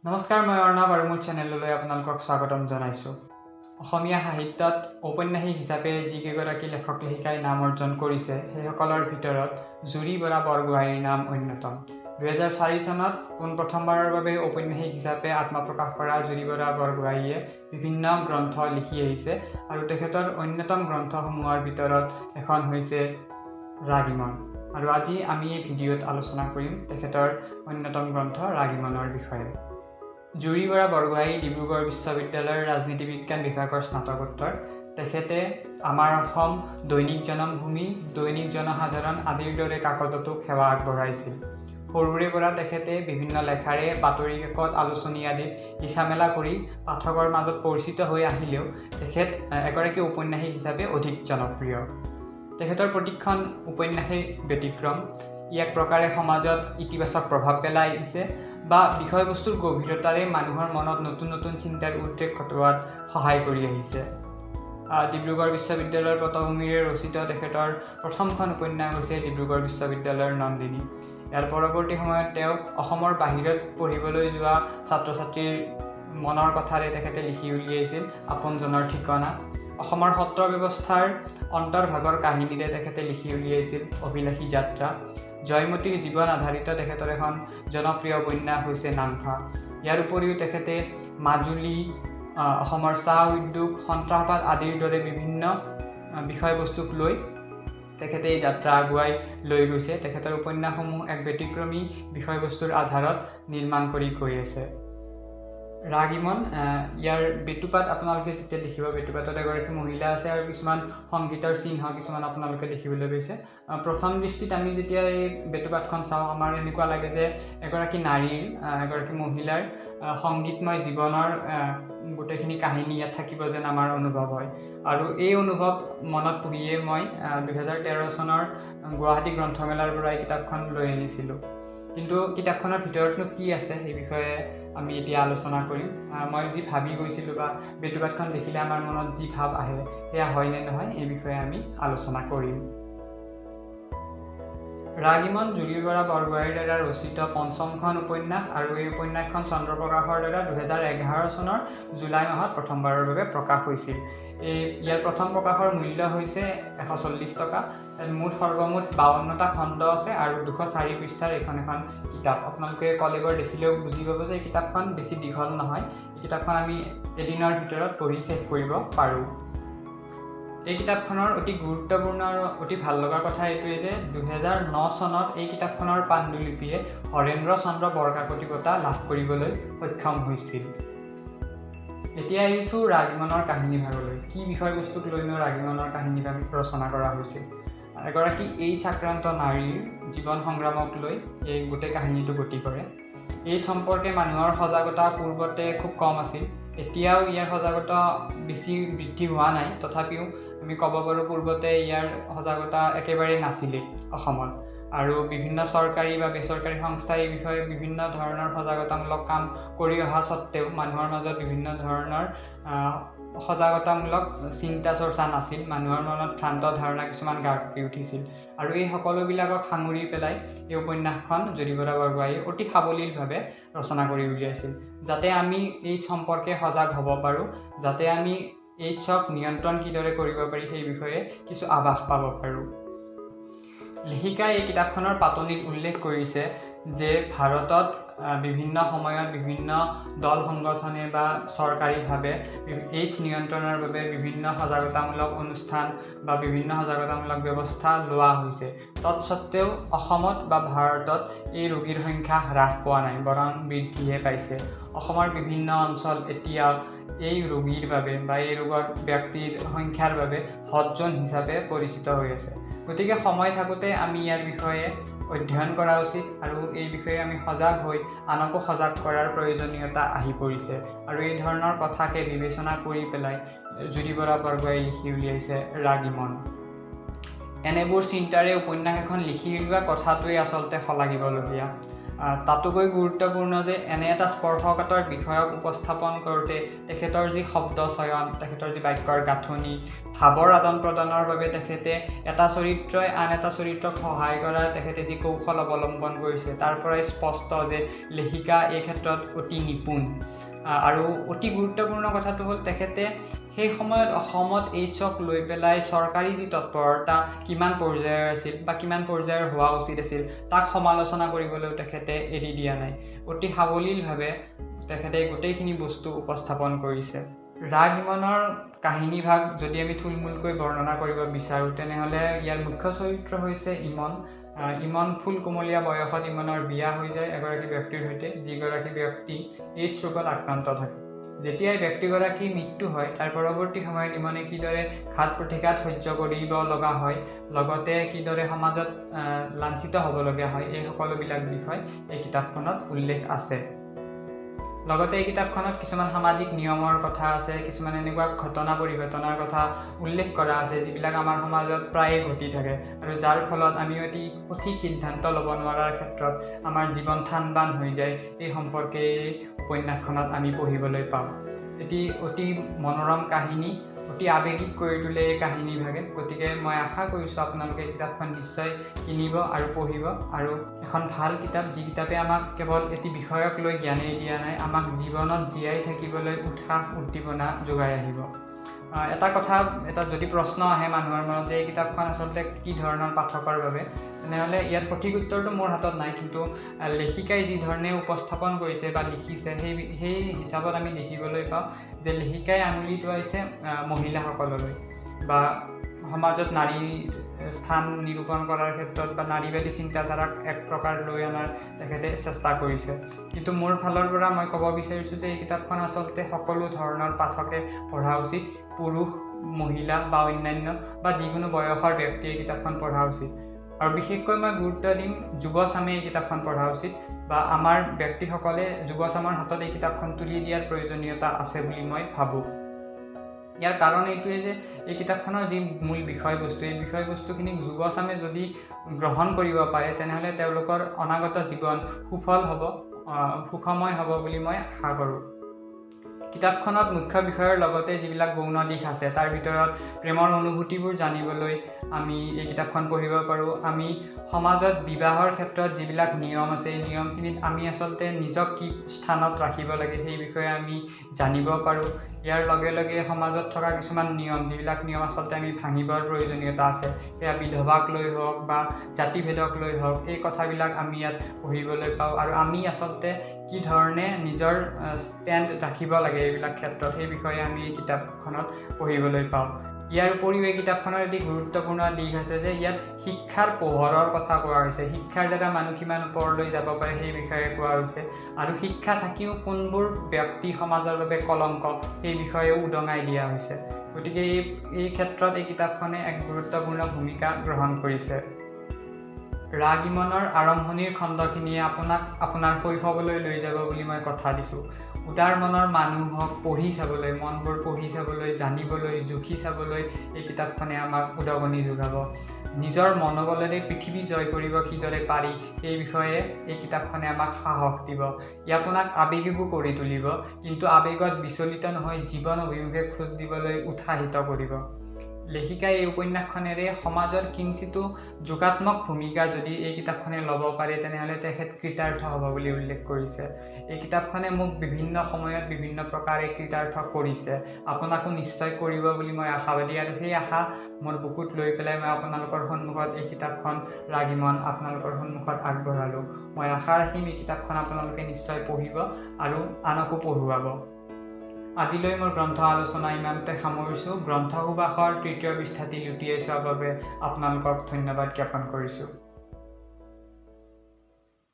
নমস্কাৰ, মই অৰ্ণৱ আৰু মোৰ চেনেললৈ আপোনালোকক স্বাগতম জনাইছোঁ। অসমীয়া সাহিত্যত ঔপন্যাসিক হিচাপে যিকেইগৰাকী লেখক লেখিকাই নাম অৰ্জন কৰিছে সেইসকলৰ ভিতৰত জুৰি বৰা বৰগোহাঁইৰ নাম অন্যতম। 2004 চনত পোনপ্ৰথমবাৰৰ বাবে ঔপন্যাসিক হিচাপে আত্মপ্ৰকাশ কৰা জুৰি বৰা বৰগোহাঁইয়ে বিভিন্ন গ্ৰন্থ লিখি আহিছে আৰু তেখেতৰ অন্যতম গ্ৰন্থসমূহৰ ভিতৰত এখন হৈছে ৰাগিমন। আৰু আজি আমি এই ভিডিঅ'ত আলোচনা কৰিম তেখেতৰ অন্যতম গ্ৰন্থ ৰাগিমনৰ বিষয়ে। জুৰি বৰা বৰগোহাঁই ডিব্ৰুগড় বিশ্ববিদ্যালয়ৰ ৰাজনীতি বিজ্ঞান বিভাগৰ স্নাতকোত্তৰ। তেখেতে আমাৰ অসম, দৈনিক জনমভূমি, দৈনিক জনসাধাৰণ আদিৰ দৰে কাকততো সেৱা আগবঢ়াইছিল। সৰুৰে পৰা তেখেতে বিভিন্ন লেখাৰে বাতৰি কাকত, আলোচনী আদিত লিখা মেলা কৰি পাঠকৰ মাজত পৰিচিত হৈ আহিলেও তেখেত এগৰাকী ঔপন্যাসিক হিচাপে অধিক জনপ্ৰিয়। তেখেতৰ প্ৰতিখন উপন্যাসেই ব্যতিক্ৰম। ই এক প্ৰকাৰে সমাজত ইতিবাচক প্ৰভাৱ পেলাই আহিছে বা বিষয়বস্তুৰ গভীৰতাৰে মানুহৰ মনত নতুন নতুন চিন্তাৰ উদ্ৰেক ঘটোৱাত সহায় কৰি আহিছে। ডিব্ৰুগড় বিশ্ববিদ্যালয়ৰ পটভূমিৰে ৰচিত তেখেতৰ প্ৰথমখন উপন্যাস হৈছে ডিব্ৰুগড় বিশ্ববিদ্যালয়ৰ নন্দিনী। ইয়াৰ পৰৱৰ্তী সময়ত তেওঁ অসমৰ বাহিৰত পঢ়িবলৈ যোৱা ছাত্ৰ ছাত্ৰীৰ মনৰ কথাৰে তেখেতে লিখি উলিয়াইছিল আপোনজনৰ ঠিকনা। অসমৰ সত্ৰ ব্যৱস্থাৰ অন্তৰ্ভাগৰ কাহিনীৰে তেখেতে লিখি উলিয়াইছিল অভিলাষী যাত্ৰা। জয়মতীৰ জীৱন আধাৰিত তেখেতৰ এখন জনপ্ৰিয় উপন্যাস হৈছে নামফা। ইয়াৰ উপৰিও তেখেতে মাজুলী, অসমৰ চাহ উদ্যোগ, সন্ত্ৰাসবাদ আদিৰ দৰে বিভিন্ন বিষয়বস্তুক লৈ তেখেতে এই যাত্ৰা আগুৱাই লৈ গৈছে। তেখেতৰ উপন্যাসসমূহ এক ব্যতিক্ৰমী বিষয়বস্তুৰ আধাৰত নিৰ্মাণ কৰি গৈ আছে। ৰাগিমন, ইয়াৰ বেটুপাত আপোনালোকে যেতিয়া দেখিব, বেটুপাতত এগৰাকী মহিলা আছে আৰু কিছুমান সংগীতৰ চিহ্ন কিছুমান আপোনালোকে দেখিবলৈ পাইছে। প্ৰথম দৃষ্টিত আমি যেতিয়া এই বেটুপাতখন চাওঁ, আমাৰ এনেকুৱা লাগে যে এগৰাকী নাৰীৰ, এগৰাকী মহিলাৰ সংগীতময় জীৱনৰ গোটেইখিনি কাহিনী ইয়াত থাকিব যেন আমাৰ অনুভৱ হয়। আৰু এই অনুভৱ মনত পুহিয়ে মই 2013 চনৰ গুৱাহাটী গ্ৰন্থমেলাৰ পৰা এই কিতাপখন লৈ আনিছিলোঁ। কিন্তু কিতাপখনৰ ভিতৰতনো কি আছে সেই বিষয়ে আমি এতিয়া আলোচনা কৰিম। মই যি ভাবি গৈছিলোঁ বা বেটুপাতখন দেখিলে আমাৰ মনত যি ভাৱ আহে সেয়া হয় নে নহয় এই বিষয়ে আমি আলোচনা কৰিম। ৰাগিমন জুৰি বৰা বৰগোহাঁইৰ দ্বাৰা ৰচিত পঞ্চমখন উপন্যাস আৰু এই উপন্যাসখন চন্দ্ৰপ্ৰকাশৰ দ্বাৰা 2011 চনৰ জুলাই মাহত প্ৰথমবাৰৰ বাবে প্ৰকাশ হৈছিল। ইয়াৰ প্ৰথম প্ৰকাশৰ মূল্য হৈছে 140 টকা। সৰ্বমুঠ 52টা খণ্ড আছে আৰু 204 পৃষ্ঠাৰ এখন কিতাপ। আপোনালোকে কলেবৰ দেখিলেও বুজি পাব যে এই কিতাপখন বেছি দীঘল নহয়। এই কিতাপখন আমি এদিনৰ ভিতৰত পঢ়ি শেষ কৰিব পাৰোঁ। এই কিতাপখনৰ অতি গুৰুত্বপূৰ্ণ আৰু অতি ভাল লগা কথা এইটোৱে যে 2009 চনত এই কিতাপখনৰ পাণ্ডুলিপিয়ে হৰেন্দ্ৰ চন্দ্ৰ বৰকাকতি বঁটা লাভ কৰিবলৈ সক্ষম হৈছিল। এতিয়া আহিছোঁ ৰাগিমনৰ কাহিনী ভাগলৈ। কি বিষয়বস্তুক লৈনো ৰাগিমনৰ কাহিনী ভাগ ৰচনা কৰা হৈছিল? এগৰাকী এইডছ আক্ৰান্ত নাৰীৰ জীৱন সংগ্ৰামক লৈ এই গোটেই কাহিনীটো গতি কৰে। এইডছ সম্পৰ্কে মানুহৰ সজাগতা পূৰ্বতে খুব কম আছিল। এতিয়াও ইয়াৰ সজাগতা বেছি বৃদ্ধি হোৱা নাই, তথাপিও আমি ক'ব পাৰোঁ পূৰ্বতে ইয়াৰ সজাগতা একেবাৰে নাছিলেই অসমত। আৰু বিভিন্ন চৰকাৰী বা বেচৰকাৰী সংস্থাই এই বিষয়ে বিভিন্ন ধৰণৰ সজাগতামূলক কাম কৰি অহা স্বত্তেও মানুহৰ মাজত বিভিন্ন ধৰণৰ সজাগতামূলক চিন্তা চৰ্চা নাছিল। মানুহৰ মনত ভ্ৰান্ত ধাৰণা কিছুমান গাঢ় উঠিছিল। আৰু এই সকলোবিলাকক সাঙুৰি পেলাই এই উপন্যাসখন জুৰি বৰা বৰগোহাঁইয়ে অতি সাৱলীলভাৱে ৰচনা কৰি উলিয়াইছিল, যাতে আমি এইডছ সম্পৰ্কে সজাগ হ'ব পাৰোঁ, যাতে আমি এইডছক নিয়ন্ত্ৰণ কিদৰে কৰিব পাৰি সেই বিষয়ে কিছু আভাস পাব পাৰোঁ। লেখিকাই এই কিতাপখনৰ পাতনিত উল্লেখ কৰিছে যে ভাৰতত বিভিন্ন সময়ত বিভিন্ন দল সংগঠনে বা চৰকাৰীভাৱে এইডছ নিয়ন্ত্ৰণৰ বাবে বিভিন্ন সজাগতামূলক অনুষ্ঠান বা বিভিন্ন সজাগতামূলক ব্যৱস্থা লোৱা হৈছে। তৎসত্ত্বেও অসমত বা ভাৰতত এই ৰোগীৰ সংখ্যা হ্ৰাস পোৱা নাই, বৰং বৃদ্ধিহে পাইছে। অসমৰ বিভিন্ন অঞ্চল এতিয়া এই ৰোগীৰ বাবে বা এই ৰোগৰ ব্যক্তিৰ সংখ্যাৰ বাবে হট জ'ন হিচাপে পৰিচিত হৈ আছে। গতিকে সময় থাকোঁতে আমি ইয়াৰ বিষয়ে অধ্যয়ন কৰা উচিত আৰু এই বিষয়ে আমি সজাগ হৈ আনকো সজাগ কৰাৰ প্ৰয়োজনীয়তা আহি পৰিছে। আৰু এই ধৰণৰ কথাকে বিবেচনা কৰি পেলাই জুৰি বৰা বৰগোহাঁইয়ে লিখি উলিয়াইছে ৰাগিমন। এনেবোৰ চিন্তাৰে উপন্যাস এখন লিখি উলিওৱা কথাটোৱেই আচলতে শলাগিবলগীয়া। তাতোকৈ গুৰুত্বপূৰ্ণ যে এনে এটা স্পৰ্শকাতৰ বিষয়ক উপস্থাপন কৰোঁতে তেখেতৰ যি শব্দ চয়ন, তেখেতৰ যি বাক্যৰ গাঁথনি, ভাৱৰ আদান প্ৰদানৰ বাবে তেখেতে এটা চৰিত্ৰই আন এটা চৰিত্ৰক সহায় কৰাৰ তেখেতে যি কৌশল অৱলম্বন কৰিছে তাৰ পৰাই স্পষ্ট যে লেখিকা এই ক্ষেত্ৰত অতি নিপুণ। আৰু অতি গুৰুত্বপূৰ্ণ কথাটো হ'ল তেখেতে সেই সময়ত অসমত এইচক লৈ পেলাই চৰকাৰী যি তৎপৰতা কিমান পৰ্যায়ৰ আছিল বা কিমান পৰ্যায়ৰ হোৱা উচিত আছিল তাক সমালোচনা কৰিবলৈও তেখেতে এৰি দিয়া নাই। অতি সাৱলীলভাৱে তেখেতে গোটেইখিনি বস্তু উপস্থাপন কৰিছে। ৰাগ ইমনৰ কাহিনীভাগ যদি আমি থুলমূলকৈ বৰ্ণনা কৰিব বিচাৰোঁ তেনেহ'লে ইয়াৰ মুখ্য চৰিত্ৰ হৈছে ইমন। ইমন ফুল কোমলীয়া বয়সত ইমনৰ বিয়া হৈ যায় এগৰাকী ব্যক্তিৰ সৈতে, যিগৰাকী ব্যক্তি এইডছ ৰোগত আক্ৰান্ত থাকে। যেতিয়াই ব্যক্তিগৰাকীৰ মৃত্যু হয় তাৰ পৰৱৰ্তী সময়ত ইমনে কিদৰে ঘাত প্ৰতিঘাত সহ্য কৰিব লগা হয়, লগতে কিদৰে সমাজত লাঞ্ছিত হ'বলগীয়া হয়, এই সকলোবিলাক বিষয় এই কিতাপখনত উল্লেখ আছে। লগতে এই কিতাপখনত কিছুমান সামাজিক নিয়মৰ কথা আছে, কিছুমান এনেকুৱা ঘটনা পৰিঘটনাৰ কথা উল্লেখ কৰা আছে যিবিলাক আমাৰ সমাজত প্ৰায়ে ঘটি থাকে আৰু যাৰ ফলত আমি অতি সঠিক সিদ্ধান্ত ল'ব নোৱাৰাৰ ক্ষেত্ৰত আমাৰ জীৱন থান বান হৈ যায়। এই সম্পৰ্কে এই উপন্যাসখনত আমি পঢ়িবলৈ পাওঁ। এটি অতি মনোৰম কাহিনী, অতি আৱেগিক কৰি তোলে এই কাহিনীভাগে। গতিকে মই আশা কৰিছোঁ আপোনালোকে এই কিতাপখন নিশ্চয় কিনিব আৰু পঢ়িব। আৰু এখন ভাল কিতাপ, যি কিতাপে আমাক কেৱল এটি বিষয়ক লৈ জ্ঞানেই দিয়া নাই, আমাক জীৱনত জীয়াই থাকিবলৈ উৎসাহ উদ্দীপনা যোগাই আহিব। এটা যদি প্ৰশ্ন আহে মানুহৰ মনত যে এই কিতাপখন আচলতে কি ধৰণৰ পাঠকৰ বাবে, তেনেহ'লে ইয়াত সঠিক উত্তৰটো মোৰ হাতত নাই, কিন্তু লেখিকাই যি ধৰণে উপস্থাপন কৰিছে বা লিখিছে সেই হিচাপত আমি দেখিবলৈ পাওঁ যে লেখিকাই আঙুলি টোৱাইছে মহিলাসকললৈ বা সমাজত নাৰীৰ স্থান নিৰূপণ কৰাৰ ক্ষেত্ৰত বা নাৰীবাদী চিন্তাধাৰাক এক প্ৰকাৰ লৈ অনাৰ তেখেতে চেষ্টা কৰিছে। কিন্তু মোৰ ফালৰ পৰা মই ক'ব বিচাৰিছোঁ যে এই কিতাপখন আচলতে সকলো ধৰণৰ পাঠকে পঢ়া উচিত। পুৰুষ, মহিলা বা অন্যান্য বা যিকোনো বয়সৰ ব্যক্তিয়ে এই কিতাপখন পঢ়া উচিত। আৰু বিশেষকৈ মই গুৰুত্ব দিম যুৱচামে এই কিতাপখন পঢ়া উচিত বা আমাৰ ব্যক্তিসকলে যুৱচামৰ হাতত এই কিতাপখন তুলি দিয়াৰ প্ৰয়োজনীয়তা আছে বুলি মই ভাবোঁ। ইয়াৰ কাৰণ এইটোৱে যে এই কিতাপখনৰ যি মূল বিষয়বস্তু, এই বিষয়বস্তুখিনিক যুৱচামে যদি গ্ৰহণ কৰিব পাৰে তেনেহ'লে তেওঁলোকৰ অনাগত জীৱন সুফল হ'ব, সুখময় হ'ব বুলি মই আশা কৰোঁ। কিতাপখনত মুখ্য বিষয়ৰ লগতে যিবিলাক গৌণ দিশ আছে তাৰ ভিতৰত প্ৰেমৰ অনুভূতিবোৰ জানিবলৈ আমি এই কিতাপখন পঢ়িব পাৰোঁ। আমি সমাজত বিবাহৰ ক্ষেত্ৰত যিবিলাক নিয়ম আছে এই নিয়মখিনিত আমি আচলতে নিজক কি স্থানত ৰাখিব লাগে সেই বিষয়ে আমি জানিব পাৰোঁ। ইয়াৰ লগে লগে সমাজত থকা কিছুমান নিয়ম, যিবিলাক নিয়ম আচলতে আমি ভাঙিবৰ প্ৰয়োজনীয়তা আছে, সেয়া বিধৱাক লৈ হওক বা জাতিভেদক লৈ হওক, এই কথাবিলাক আমি ইয়াত পঢ়িবলৈ পাওঁ। আৰু আমি আচলতে কি ধৰণে নিজৰ ষ্টেণ্ড ৰাখিব লাগে এইবিলাক ক্ষেত্ৰত সেই বিষয়ে আমি এই কিতাপখনত পঢ়িবলৈ পাওঁ। ইয়াৰ উপৰিও এই কিতাপখনৰ এটি গুৰুত্বপূৰ্ণ দিশ আছে যে ইয়াত শিক্ষাৰ পোহৰৰ কথা কোৱা হৈছে। শিক্ষাৰ দ্বাৰা মানুহ কিমান ওপৰলৈ যাব পাৰে সেই বিষয়ে কোৱা হৈছে আৰু শিক্ষা থাকিও কোনবোৰ ব্যক্তি সমাজৰ বাবে কলংক সেই বিষয়েও উদঙাই দিয়া হৈছে। গতিকে এই ক্ষেত্ৰত এই কিতাপখনে এক গুৰুত্বপূৰ্ণ ভূমিকা গ্ৰহণ কৰিছে। ৰাগ ইমনৰ আৰম্ভণিৰ খণ্ডখিনিয়ে আপোনাক আপোনাৰ শৈশৱলৈ লৈ যাব বুলি মই কথা দিছোঁ। উদাৰ মনৰ মানুহক পঢ়ি চাবলৈ, মনবোৰ পঢ়ি চাবলৈ, জানিবলৈ, জুখি চাবলৈ এই কিতাপখনে আমাক উদগনি যোগাব। নিজৰ মনোবলেৰে পৃথিৱী জয় কৰিব কিদৰে পাৰি সেই বিষয়ে এই কিতাপখনে আমাক সাহস দিব। ই আপোনাক আৱেগিকো কৰি তুলিব, কিন্তু আৱেগত বিচলিত নহয় জীৱন অভিমুখে খোজ দিবলৈ উৎসাহিত কৰিব। লেখিকাই এই উপন্যাসখনেৰে সমাজৰ কিঞ্চিতো যোগাত্মক ভূমিকা যদি এই কিতাপখনে ল'ব পাৰে তেনেহ'লে তেখেত কৃতাৰ্থ হ'ব বুলি উল্লেখ কৰিছে। এই কিতাপখনে মোক বিভিন্ন সময়ত বিভিন্ন প্ৰকাৰে কৃতাৰ্থ কৰিছে, আপোনাকো নিশ্চয় কৰিব বুলি মই আশাবাদী। আৰু সেই আশা মোৰ বুকুত লৈ পেলাই মই আপোনালোকৰ সন্মুখত এই কিতাপখন ৰাগ ইমন আপোনালোকৰ সন্মুখত আগবঢ়ালোঁ। মই আশা ৰাখিম এই কিতাপখন আপোনালোকে নিশ্চয় পঢ়িব আৰু আনকো পঢ়ুৱাব। আজিলৈ মোৰ গ্ৰন্থ আলোচনা ইমানতে সামৰিছোঁ। গ্ৰন্থ সুবাসৰ তৃতীয় পৃষ্ঠাটি লুটিয়াই চোৱাৰ বাবে আপোনালোকক ধন্যবাদ জ্ঞাপন কৰিছোঁ।